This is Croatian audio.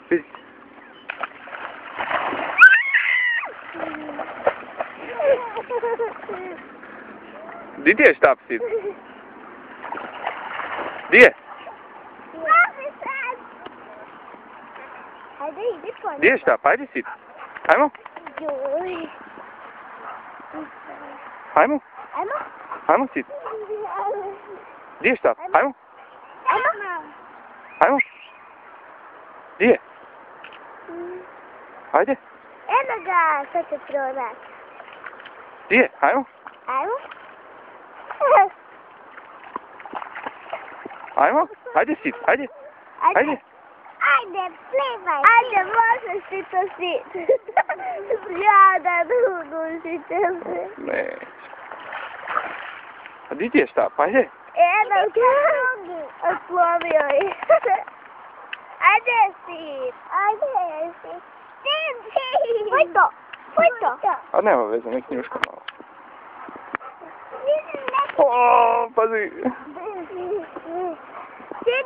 Vidi. Di ti je štap, Sid? Di je? Ajde, idi po njega. Di je štap? Ajde, Sid. Ajmo? Joj. Ajmo? Ajmo? Ajmo, Sid. Di je štap? Ajmo? Ajmo? Ajmo? Di je? Ajde? Eno ga, sad će pronaći. Di je? Ajmo? Ajmo? Ajmo? Ajde, Sid. Ajde. Ajde. Ajde, plivaj. Ajde, možeš ti to, Sid. Jadan, udušit će se. Ne. A di ti je štap? Ajde. Eno ga. Oslomio je. Ajde, Sid. Ajde, Sid. Sid. Puj to. Puj to. A nema veze, nek njuška malo. O, pazi. Sid,